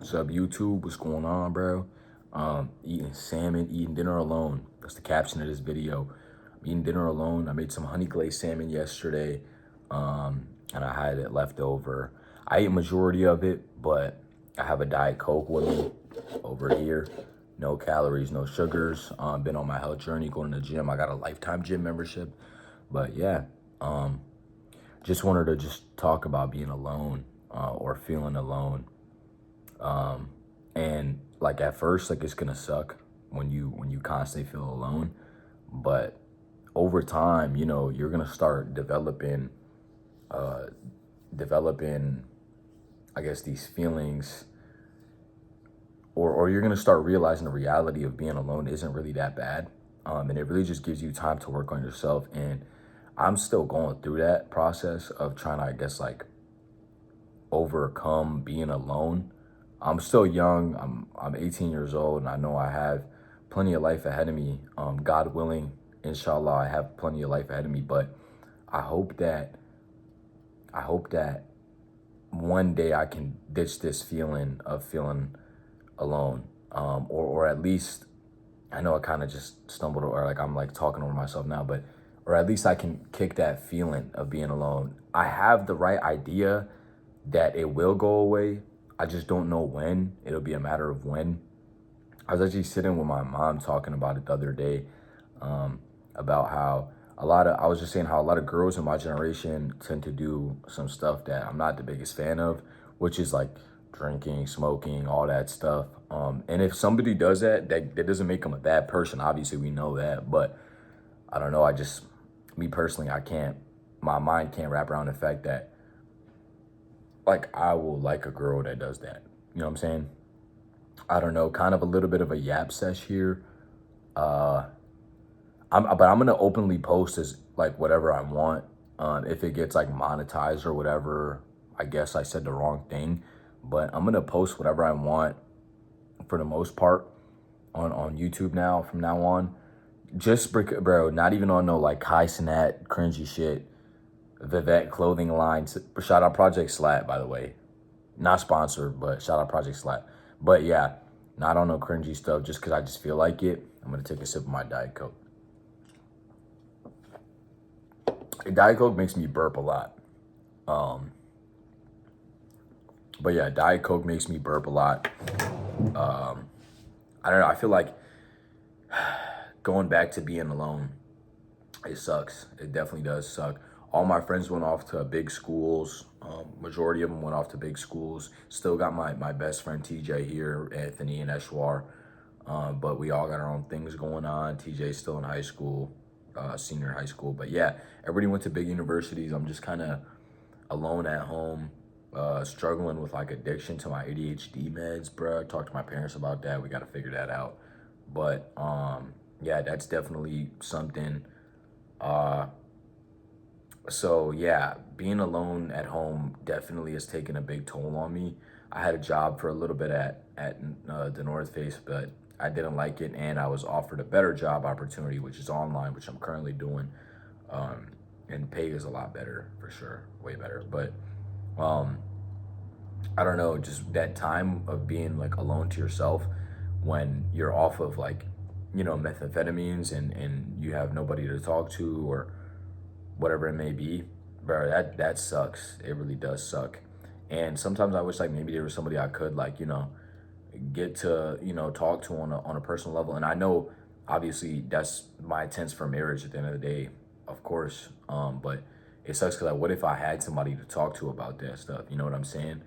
What's up, YouTube? What's going on, bro? Eating salmon, eating dinner alone. That's the caption of this video. I'm eating dinner alone. I made some honey glazed salmon yesterday, and I had it left over. I ate a majority of it, but I have a Diet Coke with me over here. No calories, no sugars. Been on my health journey, going to the gym. I got a lifetime gym membership. But yeah, just wanted to just talk about being alone or feeling alone. And like at first, like it's gonna suck when you constantly feel alone, but over time, you're gonna start developing, I guess, these feelings, or you're gonna start realizing the reality of being alone isn't really that bad. And it really just gives you time to work on yourself. And I'm still going through that process of trying to, I guess, like overcome being alone. I'm still young. I'm 18 years old, and I know I have plenty of life ahead of me. God willing, inshallah, I have plenty of life ahead of me. But I hope that I hope that one day I can ditch this feeling of feeling alone, or at least I know I kind of just stumbled, or like I'm like talking over myself now, but or at least I can kick that feeling of being alone. I have the right idea that it will go away. I just don't know when. It'll be a matter of when. I was actually sitting with my mom talking about it the other day, about how I was just saying how a lot of girls in my generation tend to do some stuff that I'm not the biggest fan of, which is like drinking, smoking, all that stuff. And if somebody does that, that doesn't make them a bad person. Obviously, we know that, but I don't know. Me personally, I can't, my mind can't wrap around the fact that like I will like a girl that does that. You know what I'm saying? I don't know, kind of a little bit of a yap sesh here. Uh, but I'm gonna openly post as like whatever I want. If it gets like monetized or whatever, I guess I said the wrong thing. But I'm gonna post whatever I want for the most part on YouTube now from now on. Just bro, not even on no like high snap cringy shit. Vivette clothing line. Shout out Project Slat, by the way. Not sponsored, but shout out Project Slat. But yeah, not on no cringy stuff just because I just feel like it. I'm going to take a sip of my Diet Coke. Diet Coke makes me burp a lot. But yeah, Diet Coke makes me burp a lot. I don't know. I feel like going back to being alone, it sucks. It definitely does suck. All my friends went off to big schools. Majority of them went off to big schools. Still got my best friend TJ here, Anthony and Eshwar. But we all got our own things going on. TJ's still in high school, senior high school. But yeah, everybody went to big universities. I'm just kind of alone at home, struggling with like addiction to my ADHD meds, bro. Talked to my parents about that. We got to figure that out. But yeah, that's definitely something. So yeah, being alone at home definitely has taken a big toll on me. I had a job for a little bit at the North Face, but I didn't like it, and I was offered a better job opportunity, which is online, which I'm currently doing, and pay is a lot better for sure, way better. But um, I don't know, just that time of being like alone to yourself when you're off of like, methamphetamines and you have nobody to talk to or whatever it may be, bro, that sucks. It really does suck. And sometimes I wish like maybe there was somebody I could like, get to, talk to on a personal level. And I know obviously that's my intents for marriage at the end of the day, of course. But it sucks because like what if I had somebody to talk to about that stuff? You know what I'm saying?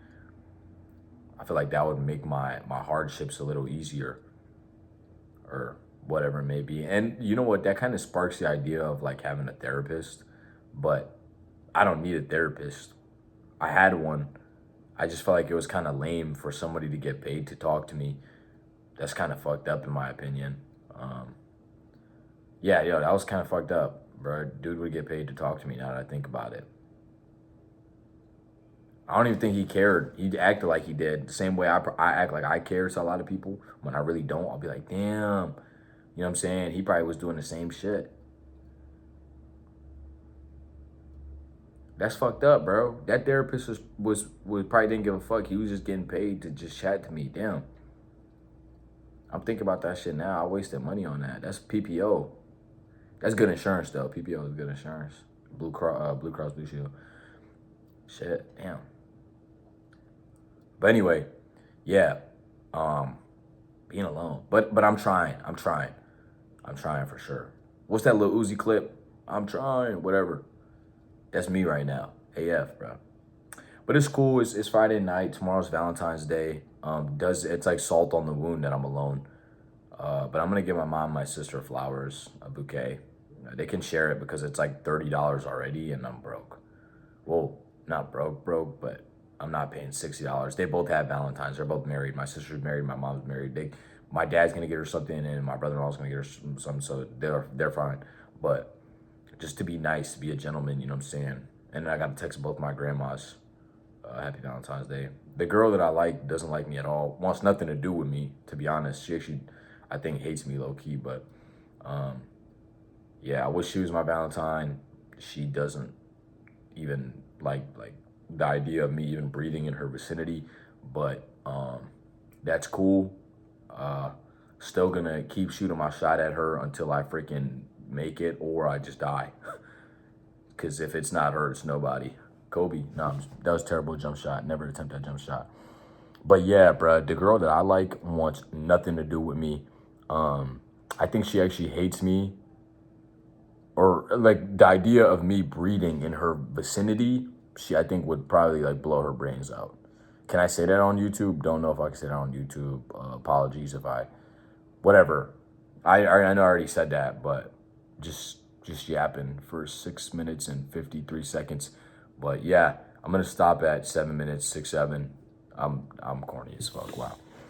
I feel like that would make my hardships a little easier or whatever it may be. And you know what? That kind of sparks the idea of like having a therapist, but I don't need a therapist. I had one. I just felt like it was kind of lame for somebody to get paid to talk to me. That's kind of fucked up in my opinion. Yeah, that was kind of fucked up, bro. Dude would get paid to talk to me now that I think about it. I don't even think he cared. He acted like he did. The same way I act like I care to a lot of people. When I really don't, I'll be like, damn. You know what I'm saying? He probably was doing the same shit. That's fucked up, bro. That therapist was probably didn't give a fuck. He was just getting paid to just chat to me. Damn. I'm thinking about that shit now. I wasted money on that. That's PPO. That's good insurance though. PPO is good insurance. Blue Cross Blue Shield. Shit, damn. But anyway, yeah. Um, being alone. But I'm trying. I'm trying. I'm trying for sure. What's that little Uzi clip? I'm trying. Whatever. That's me right now. AF, bro. But it's cool. It's Friday night. Tomorrow's Valentine's Day. It's like salt on the wound that I'm alone. But I'm gonna give my mom and my sister flowers, a bouquet. They can share it because it's like $30 already, and I'm broke. Well, not broke, but I'm not paying $60. They both have Valentines. They're both married. My sister's married. My mom's married. My dad's gonna get her something, and my brother-in-law's gonna get her something. So they're fine. But just to be nice, to be a gentleman, you know what I'm saying. And then I got to text both my grandmas. Happy Valentine's Day. The girl that I like doesn't like me at all. Wants nothing to do with me, to be honest. She actually, I think, hates me low key. But yeah, I wish she was my Valentine. She doesn't even like the idea of me even breathing in her vicinity. But that's cool. Still gonna keep shooting my shot at her until I freaking make it or I just die. Because if it's not her, it's nobody. Kobe, no, that was a terrible jump shot. Never attempt that jump shot. But yeah, bruh, the girl that I like wants nothing to do with me. I think she actually hates me. Or like the idea of me breathing in her vicinity, I think would probably like blow her brains out. Can I say that on YouTube? Don't know if I can say that on YouTube. Apologies if whatever. I know I already said that, but just yapping for 6 minutes and 53 seconds. But yeah, I'm gonna stop at 7 minutes, 6, 7. I'm corny as fuck. Wow.